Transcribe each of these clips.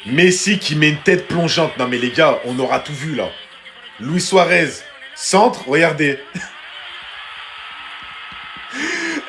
Messi qui met une tête plongeante. Non mais les gars, on aura tout vu là. Luis Suarez, centre, regardez.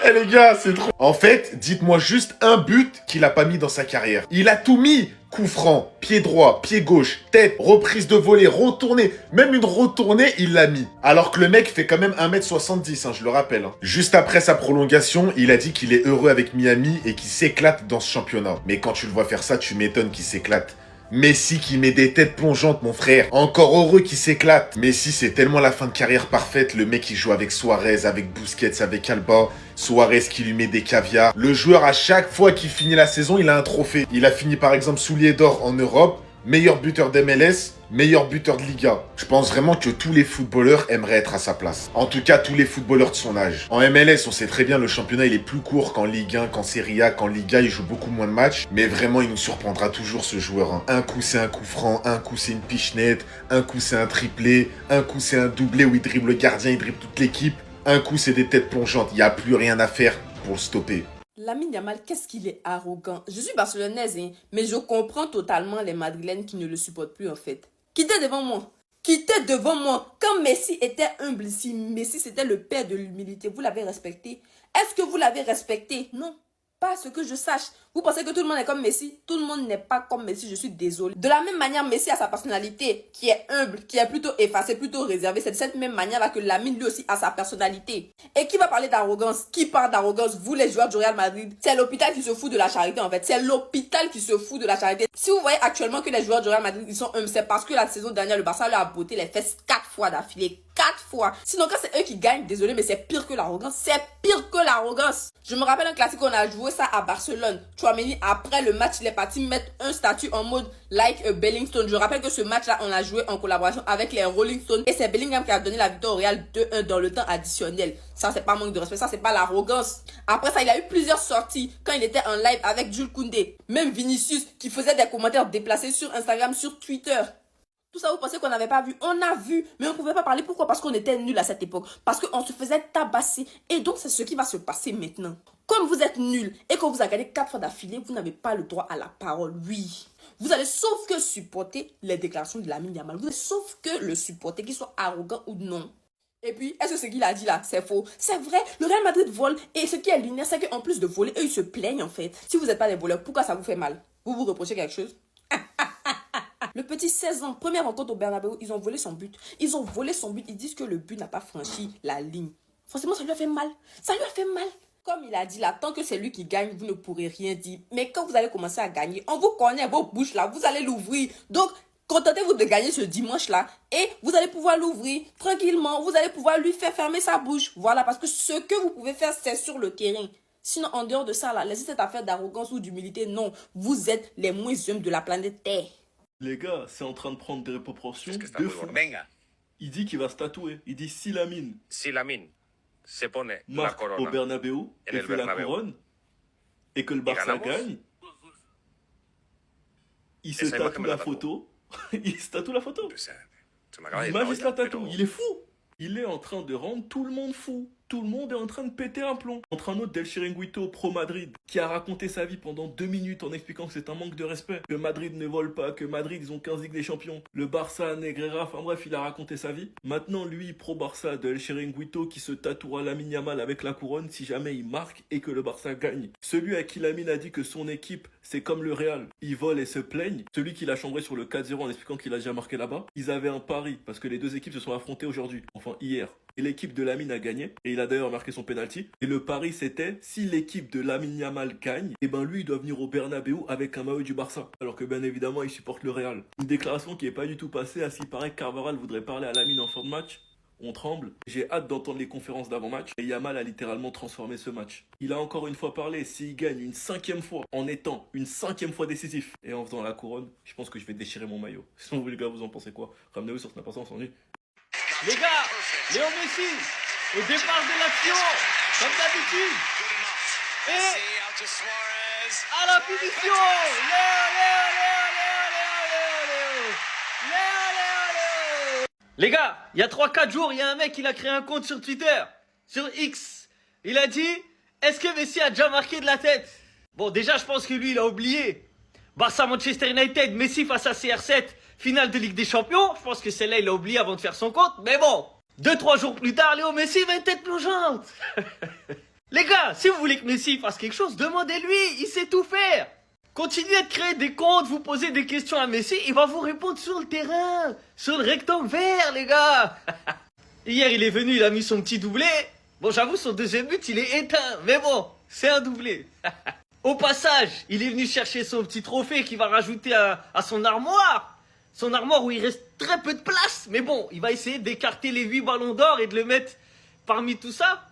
Eh les gars, c'est trop... En fait, dites-moi juste un but qu'il a pas mis dans sa carrière. Il a tout mis. Coup franc, pied droit, pied gauche, tête, reprise de volée, retournée. Même une retournée, il l'a mis. Alors que le mec fait quand même 1m70, je le rappelle. Juste après sa prolongation, il a dit qu'il est heureux avec Miami et qu'il s'éclate dans ce championnat. Mais quand tu le vois faire ça, tu m'étonnes qu'il s'éclate. Messi qui met des têtes plongeantes, mon frère. Encore heureux qu'il s'éclate. Messi, c'est tellement la fin de carrière parfaite. Le mec, il joue avec Suarez, avec Busquets, avec Alba. Suarez qui lui met des caviars. Le joueur, à chaque fois qu'il finit la saison, il a un trophée. Il a fini, par exemple, soulier d'or en Europe. Meilleur buteur d'MLS, meilleur buteur de Liga. Je pense vraiment que tous les footballeurs aimeraient être à sa place. En tout cas, tous les footballeurs de son âge. En MLS, on sait très bien, le championnat, il est plus court qu'en Ligue 1, qu'en Serie A, qu'en Liga, il joue beaucoup moins de matchs. Mais vraiment, il nous surprendra toujours, ce joueur. Un coup, c'est un coup franc, un coup, c'est une pichenette, un coup, c'est un triplé, un coup, c'est un doublé où il dribble le gardien, il dribble toute l'équipe. Un coup, c'est des têtes plongeantes. Il n'y a plus rien à faire pour le stopper. Lamine Yamal, qu'est-ce qu'il est arrogant. Je suis barcelonaise, mais je comprends totalement les Madrilènes qui ne le supportent plus en fait. Quittez devant moi. Quittez devant moi. Quand Messi était humble, si Messi c'était le père de l'humilité, vous l'avez respecté. Est-ce que vous l'avez respecté? Non. Pas ce que je sache. Vous pensez que tout le monde est comme Messi? Tout le monde n'est pas comme Messi, je suis désolée. De la même manière, Messi a sa personnalité, qui est humble, qui est plutôt effacée, plutôt réservée. C'est de cette même manière-là que Lamine, lui aussi, a sa personnalité. Et qui va parler d'arrogance? Qui parle d'arrogance? Vous, les joueurs du Real Madrid, c'est l'hôpital qui se fout de la charité, en fait. C'est l'hôpital qui se fout de la charité. Si vous voyez actuellement que les joueurs du Real Madrid, ils sont humbles, c'est parce que la saison dernière, le Barça leur a botté les fesses 4 fois d'affilée. 4 fois. Sinon, quand c'est eux qui gagnent, désolé, mais c'est pire que l'arrogance. C'est pire que l'arrogance. Je me rappelle un classique, on a joué ça à Barcelone. Chouameni, après le match, il est parti mettre un statut en mode like a Bellingham. Je rappelle que ce match-là, on a joué en collaboration avec les Rolling Stones. Et c'est Bellingham qui a donné la victoire au Real 2-1 dans le temps additionnel. Ça, c'est pas manque de respect. Ça, c'est pas l'arrogance. Après ça, il a eu plusieurs sorties quand il était en live avec Jules Koundé. Même Vinicius, qui faisait des commentaires déplacés sur Instagram, sur Twitter. Tout ça, vous pensez qu'on n'avait pas vu? On a vu, mais on ne pouvait pas parler. Pourquoi? Parce qu'on était nuls à cette époque. Parce qu'on se faisait tabasser. Et donc, c'est ce qui va se passer maintenant. Comme vous êtes nuls et qu'on vous a gagné 4 fois d'affilée, vous n'avez pas le droit à la parole. Oui. Vous allez sauf que supporter les déclarations de Lamine Yamal. Vous allez sauf que le supporter, qu'il soit arrogant ou non. Et puis, est-ce que ce qu'il a dit là, c'est faux? C'est vrai, le Real Madrid vole. Et ce qui est lunaire, c'est qu'en plus de voler, eux, ils se plaignent en fait. Si vous n'êtes pas des voleurs, pourquoi ça vous fait mal? Vous vous reprochez quelque chose? Le petit 16 ans, première rencontre au Bernabéu, ils ont volé son but. Ils ont volé son but. Ils disent que le but n'a pas franchi la ligne. Forcément, ça lui a fait mal. Ça lui a fait mal. Comme il a dit là, tant que c'est lui qui gagne, vous ne pourrez rien dire. Mais quand vous allez commencer à gagner, on vous connaît vos bouches là, vous allez l'ouvrir. Donc, contentez-vous de gagner ce dimanche là et vous allez pouvoir l'ouvrir tranquillement. Vous allez pouvoir lui faire fermer sa bouche. Voilà, parce que ce que vous pouvez faire, c'est sur le terrain. Sinon, en dehors de ça là, laissez cette affaire d'arrogance ou d'humilité. Non, vous êtes les moins hommes de la planète Terre. Les gars, c'est en train de prendre des proportions de fou. Il dit qu'il va se tatouer. Il dit si Lamine se pone la marque au corona Bernabéu en et el fait la Bernabéu couronne et que le Barça ganamos, gagne, il se esa imagen tatoue me la la tatúo. photo. Il se tatoue la photo. O sea, se me acaba de Il ir la magistrat olla, tatou. pero Il est fou. Il est en train de rendre tout le monde fou. Tout le monde est en train de péter un plomb. Entre un autre Del Chiringuito pro Madrid qui a raconté sa vie pendant 2 minutes en expliquant que c'est un manque de respect, que Madrid ne vole pas, que Madrid ils ont 15 Ligues des Champions, le Barça, Negreira, enfin bref, il a raconté sa vie. Maintenant, lui, pro Barça, Del Chiringuito qui se tatouera Lamine Yamal avec la couronne si jamais il marque et que le Barça gagne. Celui à qui Lamine a dit que son équipe c'est comme le Real, ils volent et se plaignent. Celui qui l'a chambré sur le 4-0 en expliquant qu'il a déjà marqué là-bas. Ils avaient un pari parce que les deux équipes se sont affrontées aujourd'hui, enfin hier. Et l'équipe de Lamine a gagné. Et il a d'ailleurs marqué son penalty. Et le pari c'était, si l'équipe de Lamine Yamal gagne, et ben lui il doit venir au Bernabéu avec un maillot du Barça. Alors que bien évidemment il supporte le Real. Une déclaration qui est pas du tout passée, à ce qui paraît que Carvajal voudrait parler à Lamine en fin de match. On tremble. J'ai hâte d'entendre les conférences d'avant-match. Et Yamal a littéralement transformé ce match. Il a encore une fois parlé, s'il gagne une 5e fois, en étant une 5e fois décisif, et en faisant la couronne, je pense que je vais déchirer mon maillot. Sinon vous les gars, vous en pensez quoi? Ramenez-vous sur Snap, on s'ennuie. Les gars, Léo Messi, au départ de l'action, comme d'habitude. Et à la finition, Léo. Les gars, il y a 3-4 jours, il y a un mec qui a créé un compte sur Twitter, sur X. Il a dit, est-ce que Messi a déjà marqué de la tête? Bon, déjà, je pense que lui, il a oublié. Barça-Manchester United, Messi face à CR7, finale de Ligue des Champions. Je pense que celle-là, il a oublié avant de faire son compte. Mais bon, 2-3 jours plus tard, Léo Messi va une tête plongeante. Les gars, si vous voulez que Messi fasse quelque chose, demandez-lui, il sait tout faire. Continuez de créer des comptes, vous posez des questions à Messi, il va vous répondre sur le terrain, sur le rectangle vert, les gars. Hier, il est venu, il a mis son petit doublé. Bon, j'avoue, son deuxième but, il est éteint, mais bon, c'est un doublé. Au passage, il est venu chercher son petit trophée qu'il va rajouter à son armoire. Son armoire où il reste très peu de place, mais bon, il va essayer d'écarter les 8 ballons d'or et de le mettre parmi tout ça.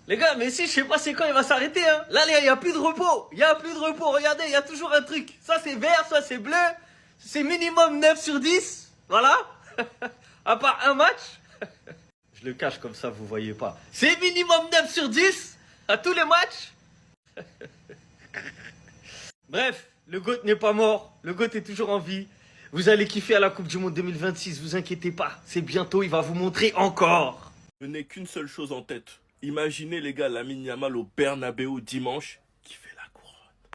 Les gars, Messi, je sais pas c'est quand il va s'arrêter, hein. Là, il y a plus de repos. Il y a plus de repos. Regardez, il y a toujours un truc. Ça, c'est vert, ça, c'est bleu. C'est minimum 9 sur 10. Voilà. À part un match. Je le cache comme ça, vous voyez pas. C'est minimum 9 sur 10 à tous les matchs. Bref, le GOAT n'est pas mort. Le GOAT est toujours en vie. Vous allez kiffer à la Coupe du Monde 2026, vous inquiétez pas. C'est bientôt, il va vous montrer encore. Je n'ai qu'une seule chose en tête. Imaginez les gars Lamine Yamal au Bernabeu dimanche qui fait la couronne.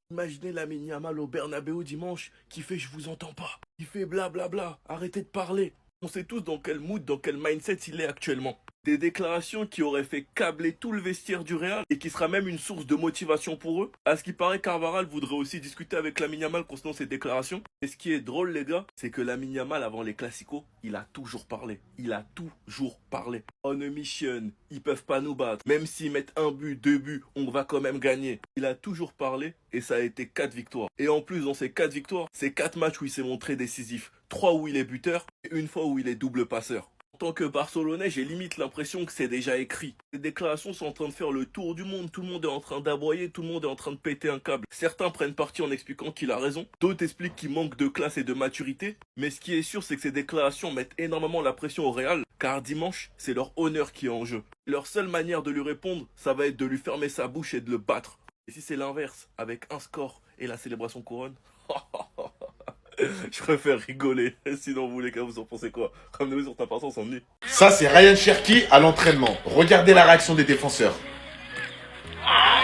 Imaginez Lamine Yamal au Bernabeu dimanche qui fait je vous entends pas. Qui fait blablabla, arrêtez de parler. On sait tous dans quel mood, dans quel mindset il est actuellement. Des déclarations qui auraient fait câbler tout le vestiaire du Real et qui sera même une source de motivation pour eux. À ce qui paraît, Carvajal voudrait aussi discuter avec Lamine Yamal concernant ces déclarations. Et ce qui est drôle les gars, c'est que Lamine Yamal avant les Classicos, il a toujours parlé. Il a toujours parlé. On a mission, ils peuvent pas nous battre. Même s'ils mettent un but, 2 buts, on va quand même gagner. Il a toujours parlé et ça a été 4 victoires. Et en plus dans ces 4 victoires, c'est 4 matchs où il s'est montré décisif. 3 où il est buteur et 1 fois où il est double passeur. En tant que Barcelonais, j'ai limite l'impression que c'est déjà écrit. Les déclarations sont en train de faire le tour du monde, tout le monde est en train d'aboyer, tout le monde est en train de péter un câble. Certains prennent parti en expliquant qu'il a raison, d'autres expliquent qu'il manque de classe et de maturité. Mais ce qui est sûr, c'est que ces déclarations mettent énormément la pression au Real, car dimanche, c'est leur honneur qui est en jeu. Leur seule manière de lui répondre, ça va être de lui fermer sa bouche et de le battre. Et si c'est l'inverse, avec un score et la célébration couronne, je préfère rigoler. Sinon, vous les gars, vous en pensez quoi? Ramenez-vous sur ta partie, on s'ennuie. Ça, c'est Ryan Cherki à l'entraînement. Regardez la réaction des défenseurs.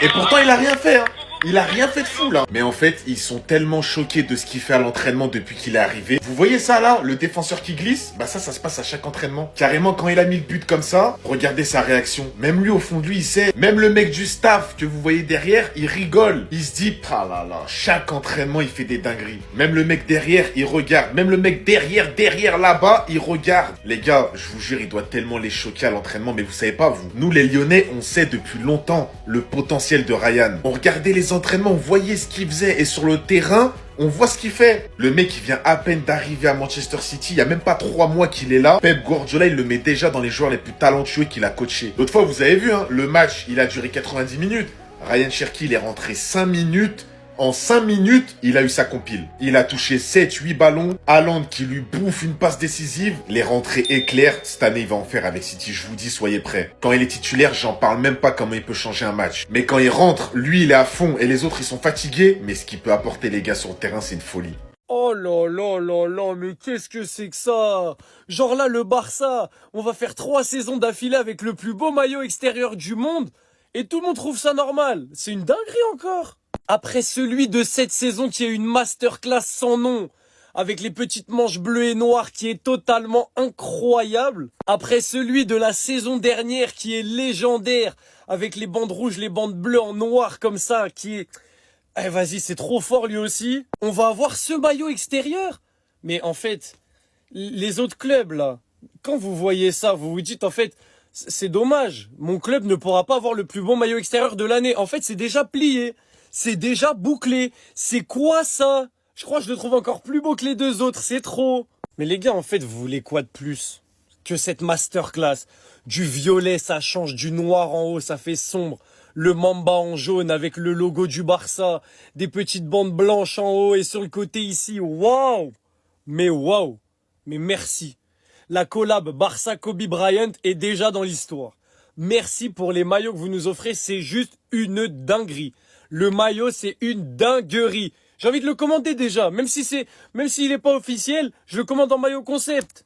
Et pourtant, il a rien fait, hein. Il a rien fait de fou, là. Mais en fait, ils sont tellement choqués de ce qu'il fait à l'entraînement depuis qu'il est arrivé. Vous voyez ça, là? Le défenseur qui glisse? Bah ça se passe à chaque entraînement. Carrément, quand il a mis le but comme ça, regardez sa réaction. Même lui, au fond de lui, il sait. Même le mec du staff que vous voyez derrière, il rigole. Il se dit, ah là là, chaque entraînement, il fait des dingueries. Même le mec derrière, il regarde. Même le mec derrière, là-bas, il regarde. Les gars, je vous jure, il doit tellement les choquer à l'entraînement. Mais vous savez pas, vous. Nous, les Lyonnais, on sait depuis longtemps le potentiel de Ryan. On regardait les entraînements, on voyait ce qu'il faisait. Et sur le terrain, on voit ce qu'il fait. Le mec, il vient à peine d'arriver à Manchester City. Il y a même pas 3 mois qu'il est là. Pep Guardiola, il le met déjà dans les joueurs les plus talentueux qu'il a coaché. L'autre fois, vous avez vu, hein, le match, il a duré 90 minutes. Ryan Cherki, il est rentré 5 minutes. En 5 minutes, il a eu sa compile. Il a touché 7-8 ballons. Haaland qui lui bouffe une passe décisive. Les rentrées éclairs. Cette année, il va en faire avec City. Je vous dis, soyez prêts. Quand il est titulaire, j'en parle même pas comment il peut changer un match. Mais quand il rentre, lui, il est à fond et les autres, ils sont fatigués. Mais ce qu'il peut apporter, les gars, sur le terrain, c'est une folie. Oh là là là là, mais qu'est-ce que c'est que ça? Genre là, le Barça, on va faire 3 saisons d'affilée avec le plus beau maillot extérieur du monde et tout le monde trouve ça normal. C'est une dinguerie encore. Après celui de cette saison qui est une masterclass sans nom, avec les petites manches bleues et noires qui est totalement incroyable. Après celui de la saison dernière qui est légendaire, avec les bandes rouges, les bandes bleues en noir comme ça, qui est... Eh vas-y, c'est trop fort lui aussi. On va avoir ce maillot extérieur. Mais en fait, les autres clubs là, quand vous voyez ça, vous vous dites en fait, c'est dommage. Mon club ne pourra pas avoir le plus beau maillot extérieur de l'année. En fait, c'est déjà plié. C'est déjà bouclé. C'est quoi ça? Je crois que je le trouve encore plus beau que les 2 autres. C'est trop. Mais les gars, en fait, vous voulez quoi de plus que cette masterclass? Du violet, ça change. Du noir en haut, ça fait sombre. Le Mamba en jaune avec le logo du Barça. Des petites bandes blanches en haut et sur le côté ici. Waouh! Mais waouh! Mais merci. La collab Barça-Kobe Bryant est déjà dans l'histoire. Merci pour les maillots que vous nous offrez. C'est juste une dinguerie. Le maillot, c'est une dinguerie. J'ai envie de le commander déjà. Même s'il est pas officiel, je le commande en maillot concept.